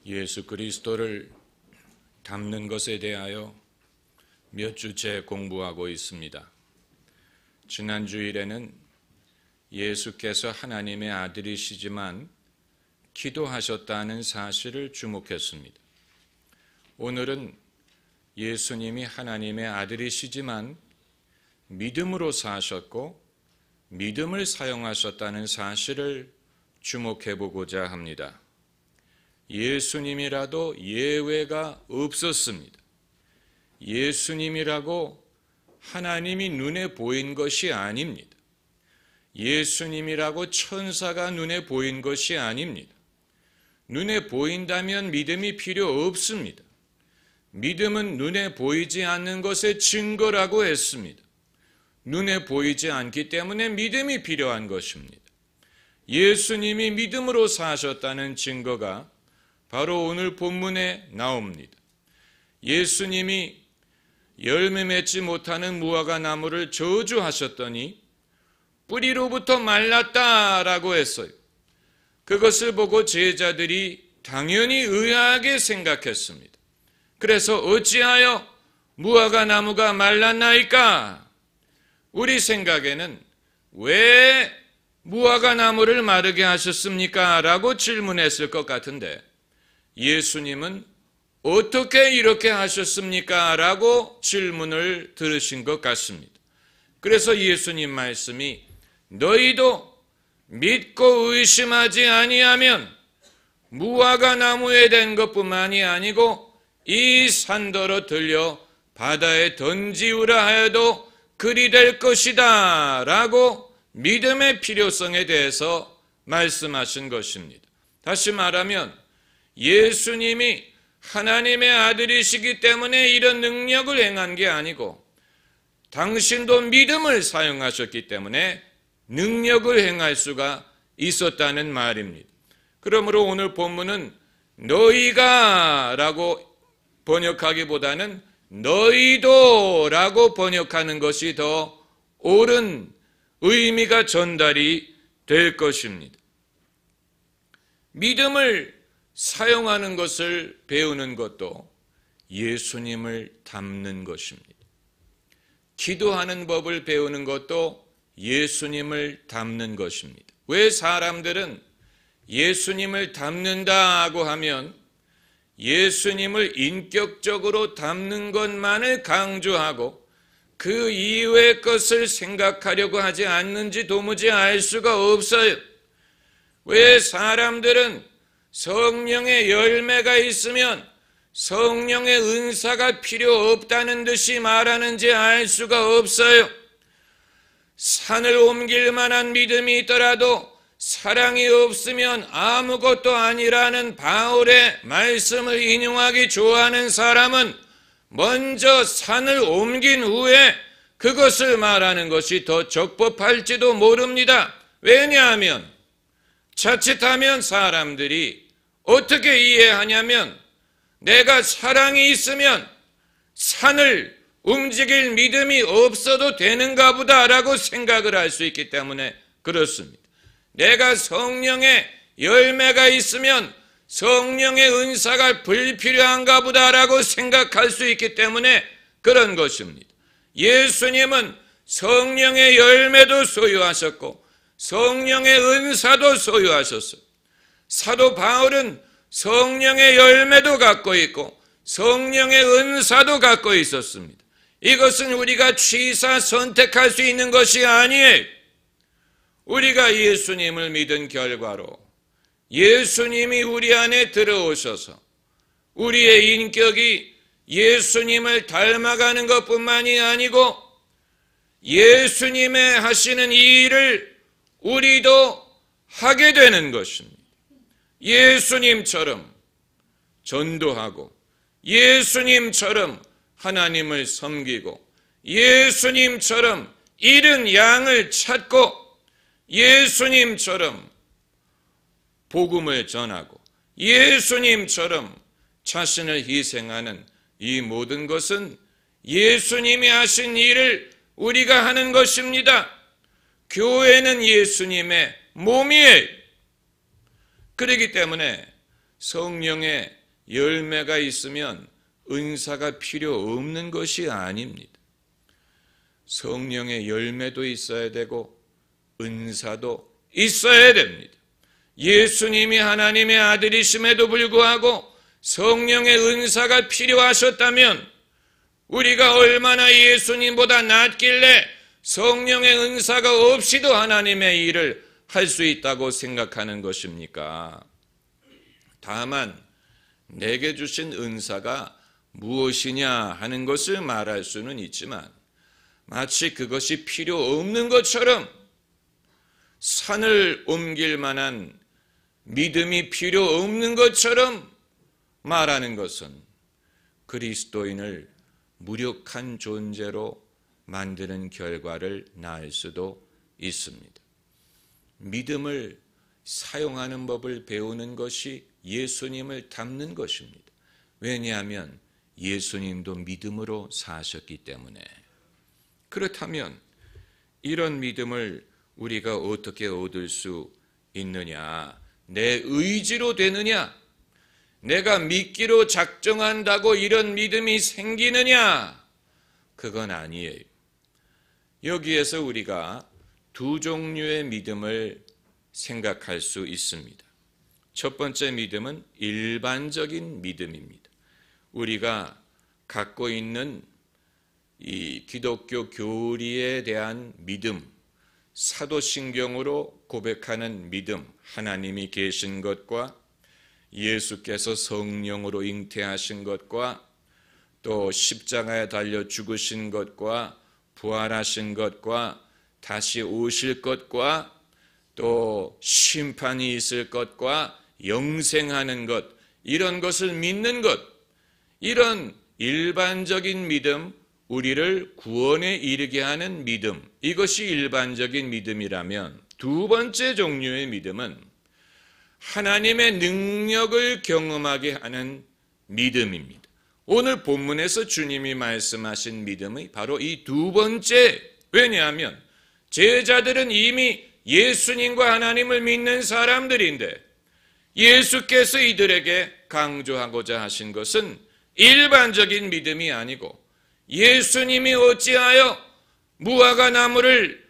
예수 그리스도를 닮는 것에 대하여 몇 주째 공부하고 있습니다. 지난 주일에는 예수께서 하나님의 아들이시지만 기도하셨다는 사실을 주목했습니다. 오늘은 예수님이 하나님의 아들이시지만 믿음으로 사셨고 믿음을 사용하셨다는 사실을 주목해 보고자 합니다. 예수님이라도 예외가 없었습니다. 예수님이라고 하나님이 눈에 보인 것이 아닙니다. 예수님이라고 천사가 눈에 보인 것이 아닙니다. 눈에 보인다면 믿음이 필요 없습니다. 믿음은 눈에 보이지 않는 것의 증거라고 했습니다. 눈에 보이지 않기 때문에 믿음이 필요한 것입니다. 예수님이 믿음으로 사셨다는 증거가 바로 오늘 본문에 나옵니다. 예수님이 열매 맺지 못하는 무화과 나무를 저주하셨더니 뿌리로부터 말랐다라고 했어요. 그것을 보고 제자들이 당연히 의아하게 생각했습니다. 그래서 어찌하여 무화과 나무가 말랐나이까? 우리 생각에는 왜 무화과 나무를 마르게 하셨습니까? 라고 질문했을 것 같은데 예수님은 어떻게 이렇게 하셨습니까? 라고 질문을 들으신 것 같습니다. 그래서 예수님 말씀이 너희도 믿고 의심하지 아니하면 무화과 나무에 된 것뿐만이 아니고 이 산더러 들려 바다에 던지우라 하여도 그리 될 것이다 라고 믿음의 필요성에 대해서 말씀하신 것입니다. 다시 말하면 예수님이 하나님의 아들이시기 때문에 이런 능력을 행한 게 아니고 당신도 믿음을 사용하셨기 때문에 능력을 행할 수가 있었다는 말입니다. 그러므로 오늘 본문은 너희가 라고 번역하기보다는 너희도 라고 번역하는 것이 더 옳은 의미가 전달이 될 것입니다. 믿음을 사용하는 것을 배우는 것도 예수님을 닮는 것입니다. 기도하는 법을 배우는 것도 예수님을 닮는 것입니다. 왜 사람들은 예수님을 닮는다고 하면 예수님을 인격적으로 닮는 것만을 강조하고 그 이외의 것을 생각하려고 하지 않는지 도무지 알 수가 없어요. 왜 사람들은 성령의 열매가 있으면 성령의 은사가 필요 없다는 듯이 말하는지 알 수가 없어요. 산을 옮길 만한 믿음이 있더라도 사랑이 없으면 아무것도 아니라는 바울의 말씀을 인용하기 좋아하는 사람은 먼저 산을 옮긴 후에 그것을 말하는 것이 더 적법할지도 모릅니다. 왜냐하면 자칫하면 사람들이 어떻게 이해하냐면 내가 사랑이 있으면 산을 움직일 믿음이 없어도 되는가 보다라고 생각을 할 수 있기 때문에 그렇습니다. 내가 성령의 열매가 있으면 성령의 은사가 불필요한가 보다라고 생각할 수 있기 때문에 그런 것입니다. 예수님은 성령의 열매도 소유하셨고 성령의 은사도 소유하셨어요. 사도 바울은 성령의 열매도 갖고 있고 성령의 은사도 갖고 있었습니다. 이것은 우리가 취사 선택할 수 있는 것이 아니에요. 우리가 예수님을 믿은 결과로 예수님이 우리 안에 들어오셔서 우리의 인격이 예수님을 닮아가는 것뿐만이 아니고 예수님의 하시는 이 일을 우리도 하게 되는 것입니다. 예수님처럼 전도하고 예수님처럼 하나님을 섬기고 예수님처럼 잃은 양을 찾고 예수님처럼 복음을 전하고 예수님처럼 자신을 희생하는 이 모든 것은 예수님이 하신 일을 우리가 하는 것입니다. 교회는 예수님의 몸이에요. 그렇기 때문에 성령의 열매가 있으면 은사가 필요 없는 것이 아닙니다. 성령의 열매도 있어야 되고 은사도 있어야 됩니다. 예수님이 하나님의 아들이심에도 불구하고 성령의 은사가 필요하셨다면 우리가 얼마나 예수님보다 낫길래 성령의 은사가 없이도 하나님의 일을 할 수 있다고 생각하는 것입니까? 다만 내게 주신 은사가 무엇이냐 하는 것을 말할 수는 있지만 마치 그것이 필요 없는 것처럼 산을 옮길 만한 믿음이 필요 없는 것처럼 말하는 것은 그리스도인을 무력한 존재로 만드는 결과를 낳을 수도 있습니다. 믿음을 사용하는 법을 배우는 것이 예수님을 닮는 것입니다. 왜냐하면 예수님도 믿음으로 사셨기 때문에. 그렇다면 이런 믿음을 우리가 어떻게 얻을 수 있느냐? 내 의지로 되느냐? 내가 믿기로 작정한다고 이런 믿음이 생기느냐? 그건 아니에요. 여기에서 우리가 두 종류의 믿음을 생각할 수 있습니다. 첫 번째 믿음은 일반적인 믿음입니다. 우리가 갖고 있는 이 기독교 교리에 대한 믿음, 사도신경으로 고백하는 믿음, 하나님이 계신 것과 예수께서 성령으로 잉태하신 것과 또 십자가에 달려 죽으신 것과 부활하신 것과 다시 오실 것과 또 심판이 있을 것과 영생하는 것, 이런 것을 믿는 것, 이런 일반적인 믿음, 우리를 구원에 이르게 하는 믿음, 이것이 일반적인 믿음이라면 두 번째 종류의 믿음은 하나님의 능력을 경험하게 하는 믿음입니다. 오늘 본문에서 주님이 말씀하신 믿음이 바로 이 두 번째, 왜냐하면 제자들은 이미 예수님과 하나님을 믿는 사람들인데 예수께서 이들에게 강조하고자 하신 것은 일반적인 믿음이 아니고 예수님이 어찌하여 무화과 나무를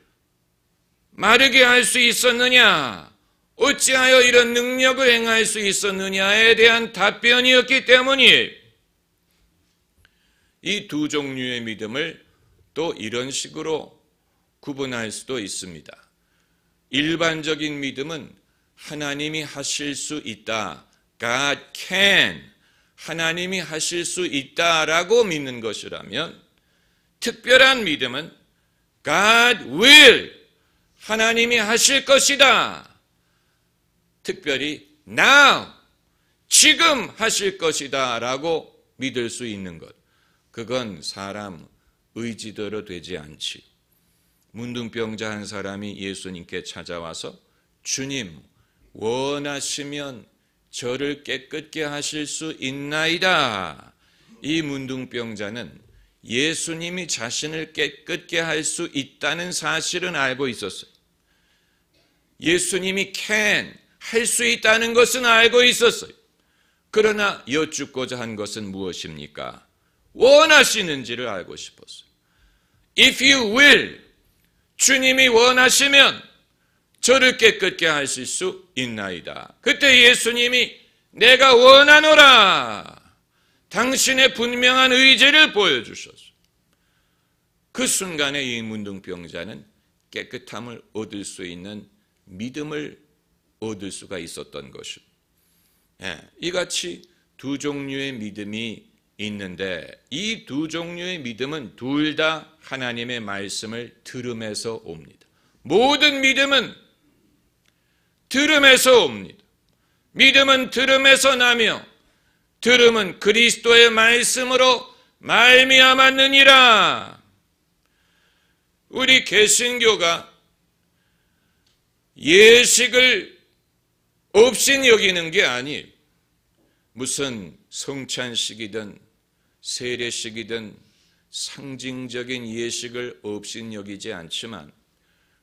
마르게 할 수 있었느냐, 어찌하여 이런 능력을 행할 수 있었느냐에 대한 답변이었기 때문이에요. 이 두 종류의 믿음을 또 이런 식으로 구분할 수도 있습니다. 일반적인 믿음은 하나님이 하실 수 있다. God can. 하나님이 하실 수 있다라고 믿는 것이라면 특별한 믿음은 God will. 하나님이 하실 것이다. 특별히 now. 지금 하실 것이다 라고 믿을 수 있는 것. 그건 사람 의지대로 되지 않지. 문둥병자 한 사람이 예수님께 찾아와서 주님, 원하시면 저를 깨끗게 하실 수 있나이다. 이 문둥병자는 예수님이 자신을 깨끗게 할 수 있다는 사실은 알고 있었어요. 예수님이 can, 할 수 있다는 것은 알고 있었어요. 그러나 여쭙고자 한 것은 무엇입니까? 원하시는지를 알고 싶었어요. If you will, 주님이 원하시면 저를 깨끗게 하실 수 있나이다. 그때 예수님이 내가 원하노라. 당신의 분명한 의지를 보여주셨어요. 그 순간에 이 문둥병자는 깨끗함을 얻을 수 있는 믿음을 얻을 수가 있었던 것입니다. 이같이 두 종류의 믿음이 있는데 이 두 종류의 믿음은 둘 다 하나님의 말씀을 들음에서 옵니다. 모든 믿음은 들음에서 옵니다. 믿음은 들음에서 나며 들음은 그리스도의 말씀으로 말미암았느니라. 우리 개신교가 예식을 없인 여기는 게 아니에요. 무슨 성찬식이든 세례식이든 상징적인 예식을 없인 여기지 않지만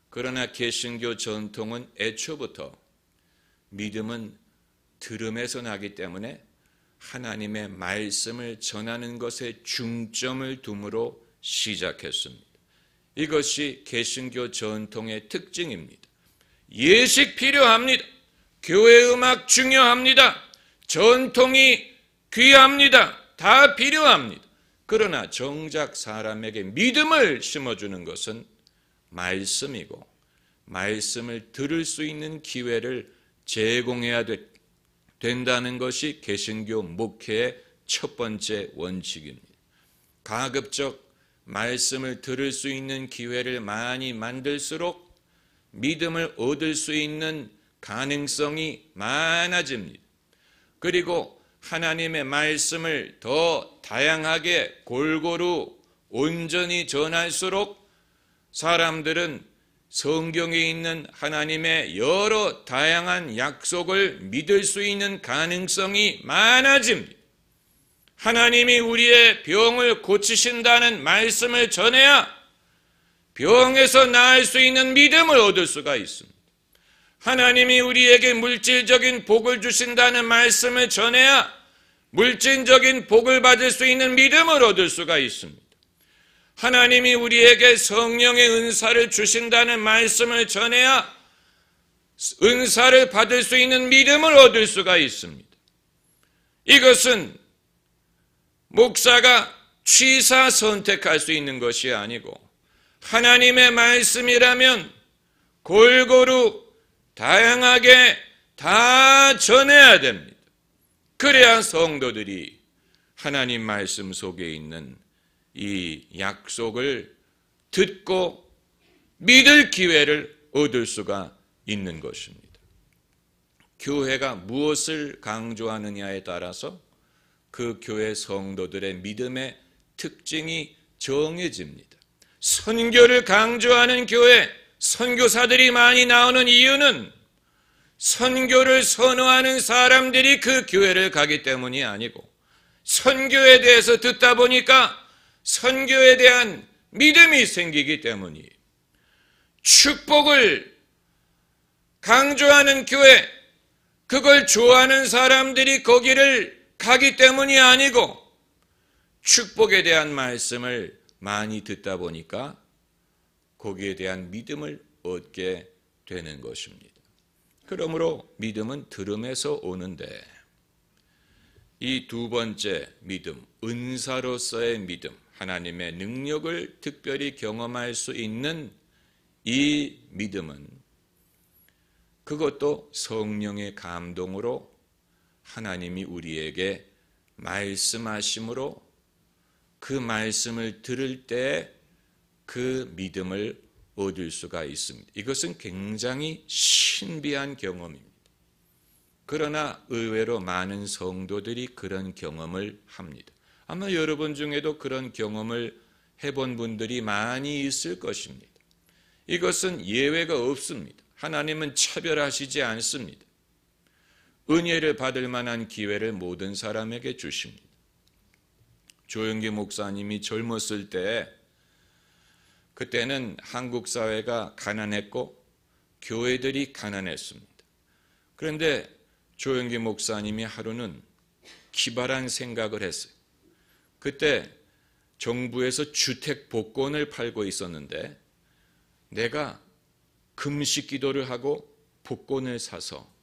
그러나 개신교 전통은 애초부터 믿음은 들음에서 나기 때문에 하나님의 말씀을 전하는 것에 중점을 둠으로 시작했습니다. 이것이 개신교 전통의 특징입니다. 예식 필요합니다. 교회 음악 중요합니다. 전통이 귀합니다. 다 필요합니다. 그러나 정작 사람에게 믿음을 심어주는 것은 말씀이고 말씀을 들을 수 있는 기회를 제공해야 된다는 것이 개신교 목회의 첫 번째 원칙입니다. 가급적 말씀을 들을 수 있는 기회를 많이 만들수록 믿음을 얻을 수 있는 가능성이 많아집니다. 그리고 하나님의 말씀을 더 다양하게 골고루 온전히 전할수록 사람들은 성경에 있는 하나님의 여러 다양한 약속을 믿을 수 있는 가능성이 많아집니다. 하나님이 우리의 병을 고치신다는 말씀을 전해야 병에서 나을 수 있는 믿음을 얻을 수가 있습니다. 하나님이 우리에게 물질적인 복을 주신다는 말씀을 전해야 물질적인 복을 받을 수 있는 믿음을 얻을 수가 있습니다. 하나님이 우리에게 성령의 은사를 주신다는 말씀을 전해야 은사를 받을 수 있는 믿음을 얻을 수가 있습니다. 이것은 목사가 취사 선택할 수 있는 것이 아니고 하나님의 말씀이라면 골고루 다양하게 다 전해야 됩니다. 그래야 성도들이 하나님 말씀 속에 있는 이 약속을 듣고 믿을 기회를 얻을 수가 있는 것입니다. 교회가 무엇을 강조하느냐에 따라서 그 교회 성도들의 믿음의 특징이 정해집니다. 선교를 강조하는 교회, 선교사들이 많이 나오는 이유는 선교를 선호하는 사람들이 그 교회를 가기 때문이 아니고 선교에 대해서 듣다 보니까 선교에 대한 믿음이 생기기 때문이에요. 축복을 강조하는 교회, 그걸 좋아하는 사람들이 거기를 가기 때문이 아니고 축복에 대한 말씀을 많이 듣다 보니까 거기에 대한 믿음을 얻게 되는 것입니다. 그러므로 믿음은 들음에서 오는데 이 두 번째 믿음, 은사로서의 믿음, 하나님의 능력을 특별히 경험할 수 있는 이 믿음은 그것도 성령의 감동으로 하나님이 우리에게 말씀하심으로 그 말씀을 들을 때 그 믿음을 얻을 수가 있습니다. 이것은 굉장히 신비한 경험입니다. 그러나 의외로 많은 성도들이 그런 경험을 합니다. 아마 여러분 중에도 그런 경험을 해본 분들이 많이 있을 것입니다. 이것은 예외가 없습니다. 하나님은 차별하시지 않습니다. 은혜를 받을 만한 기회를 모든 사람에게 주십니다. 조영기 목사님이 젊었을 때 그때는 한국 사회가 가난했고 교회들이 가난했습니다. 그런데 조영기 목사님이 하루는 기발한 생각을 했어요. 그때 정부에서 주택 복권을 팔고 있었는데 내가 금식 기도를 하고 복권을 사서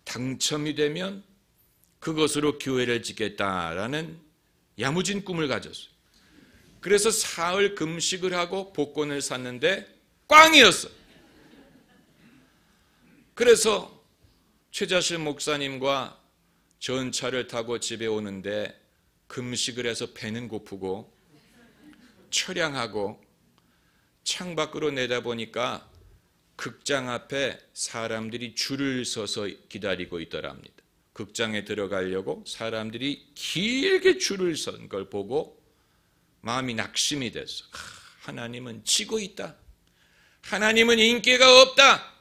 당첨이 되면 그것으로 교회를 짓겠다라는 야무진 꿈을 가졌어요. 그래서 사흘 금식을 하고 복권을 샀는데 꽝이었어요. 그래서 최자실 목사님과 전차를 타고 집에 오는데 금식을 해서 배는 고프고 처량하고 창밖으로 내다보니까 극장 앞에 사람들이 줄을 서서 기다리고 있더랍니다. 극장에 들어가려고 사람들이 길게 줄을 선 걸 보고 마음이 낙심이 됐어. 하나님은 지고 있다. 하나님은 인기가 없다.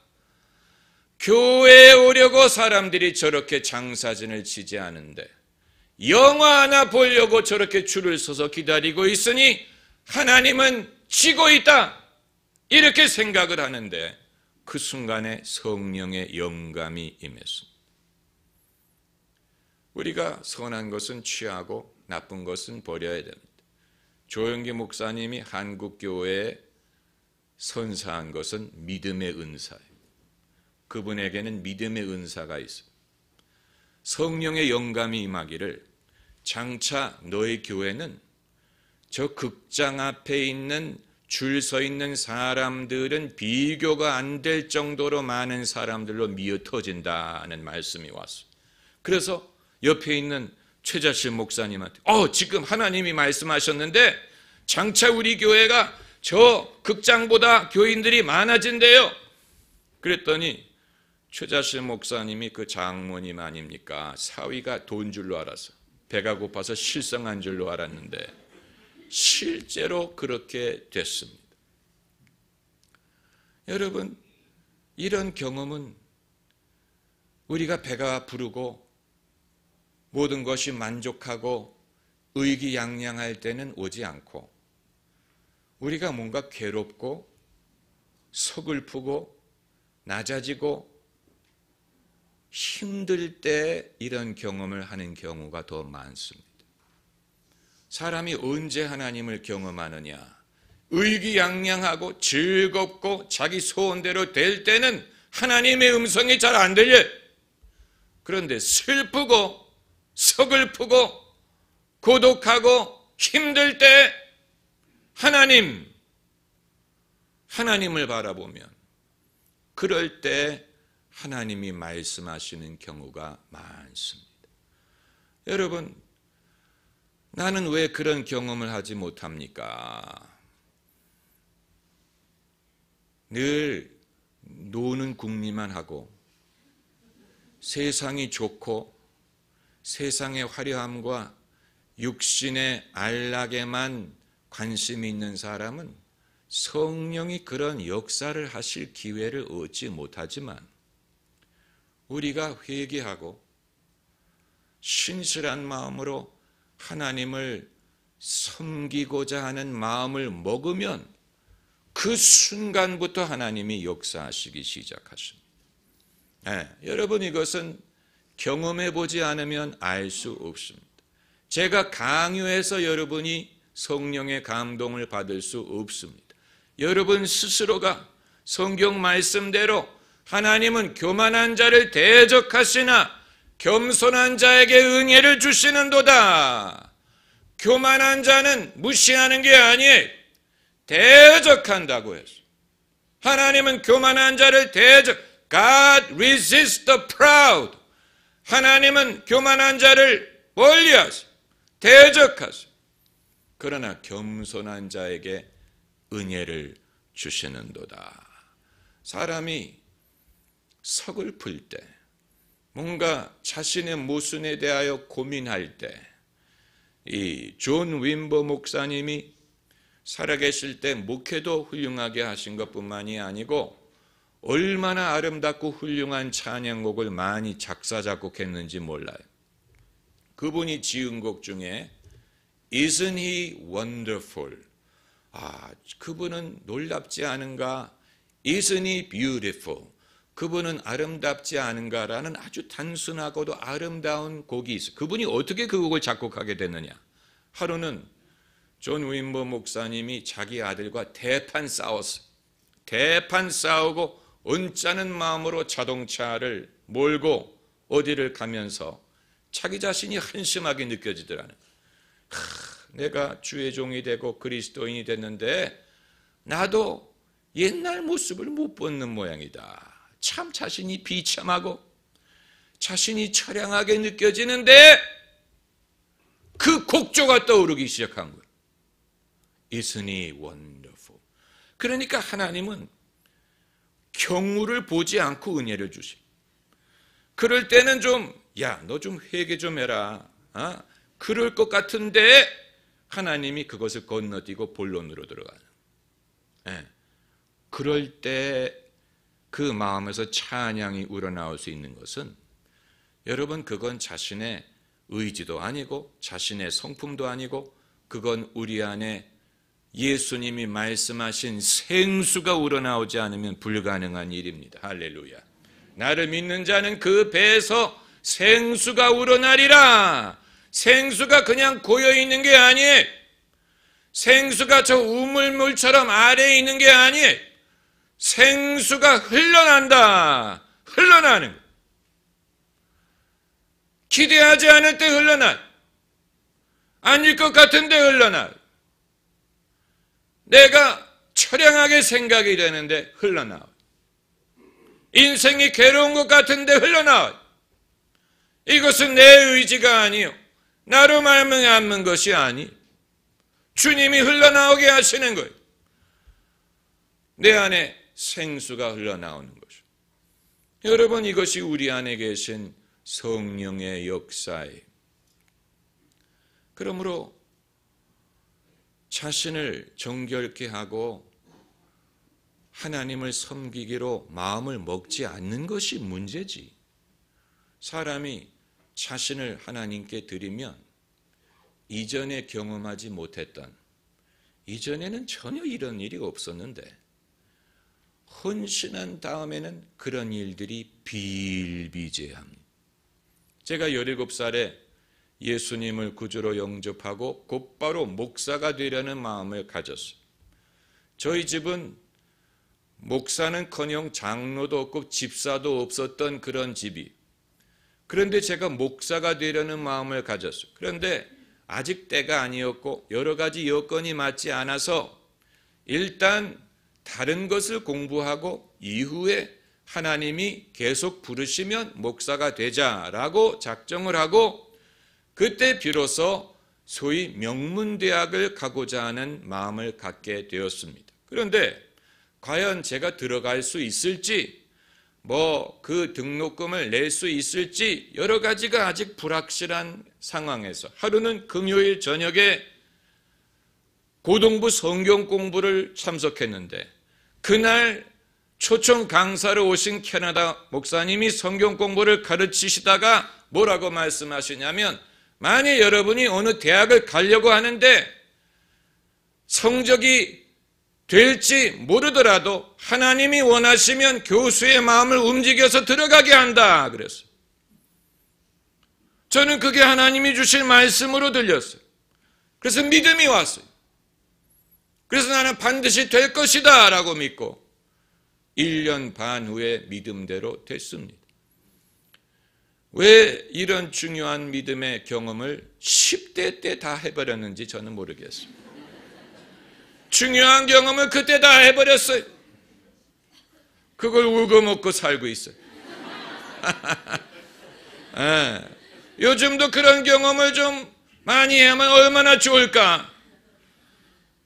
교회에 오려고 사람들이 저렇게 장사진을 치지 않은데 영화 하나 보려고 저렇게 줄을 서서 기다리고 있으니 하나님은 지고 있다. 이렇게 생각을 하는데 그 순간에 성령의 영감이 임했습니다. 우리가 선한 것은 취하고 나쁜 것은 버려야 됩니다. 조영기 목사님이 한국교회에 선사한 것은 믿음의 은사예요. 그분에게는 믿음의 은사가 있어요. 성령의 영감이 임하기를 장차 너희 교회는 저 극장 앞에 있는 줄 서 있는 사람들은 비교가 안 될 정도로 많은 사람들로 미어 터진다는 말씀이 왔어요. 그래서 옆에 있는 최자실 목사님한테 지금 하나님이 말씀하셨는데 장차 우리 교회가 저 극장보다 교인들이 많아진대요. 그랬더니 최자실 목사님이 그 장모님 아닙니까? 사위가 돈 줄로 알아서 배가 고파서 실성한 줄로 알았는데 실제로 그렇게 됐습니다. 여러분, 이런 경험은 우리가 배가 부르고 모든 것이 만족하고 의기양양할 때는 오지 않고 우리가 뭔가 괴롭고 서글프고 낮아지고 힘들 때 이런 경험을 하는 경우가 더 많습니다. 사람이 언제 하나님을 경험하느냐? 의기양양하고 즐겁고 자기 소원대로 될 때는 하나님의 음성이 잘 안 들려요. 그런데 슬프고 서글프고 고독하고 힘들 때 하나님을 바라보면 그럴 때 하나님이 말씀하시는 경우가 많습니다. 여러분, 나는 왜 그런 경험을 하지 못합니까? 늘 노는 궁리만 하고 세상이 좋고 세상의 화려함과 육신의 안락에만 관심이 있는 사람은 성령이 그런 역사를 하실 기회를 얻지 못하지만 우리가 회개하고 신실한 마음으로 하나님을 섬기고자 하는 마음을 먹으면 그 순간부터 하나님이 역사하시기 시작하십니다. 여러분, 이것은 경험해 보지 않으면 알 수 없습니다. 제가 강요해서 여러분이 성령의 감동을 받을 수 없습니다. 여러분 스스로가 성경 말씀대로 하나님은 교만한 자를 대적하시나 겸손한 자에게 은혜를 주시는도다. 교만한 자는 무시하는 게 아니에요. 대적한다고 했어요. 하나님은 교만한 자를 God resists the proud. 하나님은 교만한 자를 멀리하세요. 대적하세요. 그러나 겸손한 자에게 은혜를 주시는도다. 사람이 서글플 때, 뭔가 자신의 모순에 대하여 고민할 때, 이 존 윈버 목사님이 살아계실 때 목회도 훌륭하게 하신 것뿐만이 아니고 얼마나 아름답고 훌륭한 찬양곡을 많이 작사 작곡했는지 몰라요. 그분이 지은 곡 중에 Isn't He Wonderful? 그분은 놀랍지 않은가? Isn't He Beautiful? 그분은 아름답지 않은가라는 아주 단순하고도 아름다운 곡이 있어요. 그분이 어떻게 그 곡을 작곡하게 됐느냐? 하루는 존 윈버 목사님이 자기 아들과 대판 싸웠어요. 대판 싸우고 언짢은 마음으로 자동차를 몰고 어디를 가면서 자기 자신이 한심하게 느껴지더라는. 내가 주의 종이 되고 그리스도인이 됐는데 나도 옛날 모습을 못 벗는 모양이다. 참 자신이 비참하고 자신이 처량하게 느껴지는데 그 곡조가 떠오르기 시작한 거예요. Isn't he wonderful? 그러니까 하나님은 경우를 보지 않고 은혜를 주시. 그럴 때는 너 좀 회개 좀 해라. 그럴 것 같은데 하나님이 그것을 건너뛰고 본론으로 들어가는. 그럴 때 그 마음에서 찬양이 우러나올 수 있는 것은 여러분, 그건 자신의 의지도 아니고 자신의 성품도 아니고 그건 우리 안에 예수님이 말씀하신 생수가 우러나오지 않으면 불가능한 일입니다. 할렐루야. 나를 믿는 자는 그 배에서 생수가 우러나리라. 생수가 그냥 고여있는 게 아니에요. 생수가 저 우물물처럼 아래에 있는 게 아니에요. 생수가 흘러난다. 흘러나는 거예요. 기대하지 않을 때 흘러나. 아닐 것 같은데 흘러나. 내가 처량하게 생각이 되는데 흘러나와. 인생이 괴로운 것 같은데 흘러나와. 이것은 내 의지가 아니요, 나로 말미암은 것이 아니, 주님이 흘러나오게 하시는 거예요. 내 안에 생수가 흘러나오는 것이죠. 여러분, 이것이 우리 안에 계신 성령의 역사예요. 그러므로 자신을 정결케 하고 하나님을 섬기기로 마음을 먹지 않는 것이 문제지. 사람이 자신을 하나님께 드리면 이전에 경험하지 못했던, 이전에는 전혀 이런 일이 없었는데 헌신한 다음에는 그런 일들이 비일비재합니다. 제가 17살에 예수님을 구주로 영접하고 곧바로 목사가 되려는 마음을 가졌어요. 저희 집은 목사는커녕 장로도 없고 집사도 없었던 그런 집이, 그런데 제가 목사가 되려는 마음을 가졌어요. 그런데 아직 때가 아니었고 여러 가지 여건이 맞지 않아서 일단 다른 것을 공부하고 이후에 하나님이 계속 부르시면 목사가 되자라고 작정을 하고, 그때 비로소 소위 명문대학을 가고자 하는 마음을 갖게 되었습니다. 그런데 과연 제가 들어갈 수 있을지, 그 등록금을 낼 수 있을지 여러 가지가 아직 불확실한 상황에서 하루는 금요일 저녁에 고등부 성경 공부를 참석했는데, 그날 초청 강사로 오신 캐나다 목사님이 성경 공부를 가르치시다가 뭐라고 말씀하시냐면, 만약 여러분이 어느 대학을 가려고 하는데 성적이 될지 모르더라도 하나님이 원하시면 교수의 마음을 움직여서 들어가게 한다 그랬어요. 저는 그게 하나님이 주실 말씀으로 들렸어요. 그래서 믿음이 왔어요. 그래서 나는 반드시 될 것이다 라고 믿고 1년 반 후에 믿음대로 됐습니다. 왜 이런 중요한 믿음의 경험을 10대 때 다 해버렸는지 저는 모르겠어요. 중요한 경험을 그때 다 해버렸어요. 그걸 울고 먹고 살고 있어요. 요즘도 그런 경험을 좀 많이 하면 얼마나 좋을까.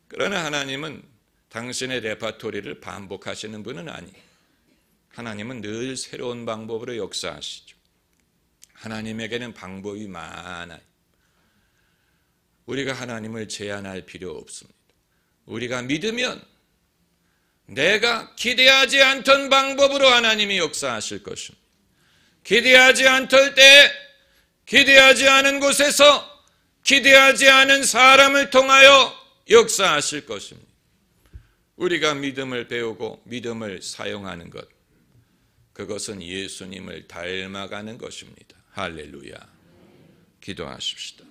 그러나 하나님은 당신의 레파토리를 반복하시는 분은 아니에요. 하나님은 늘 새로운 방법으로 역사하시죠. 하나님에게는 방법이 많아요. 우리가 하나님을 제한할 필요 없습니다. 우리가 믿으면 내가 기대하지 않던 방법으로 하나님이 역사하실 것입니다. 기대하지 않을 때, 기대하지 않은 곳에서 기대하지 않은 사람을 통하여 역사하실 것입니다. 우리가 믿음을 배우고 믿음을 사용하는 것, 그것은 예수님을 닮아가는 것입니다. 할렐루야. 기도하십시다.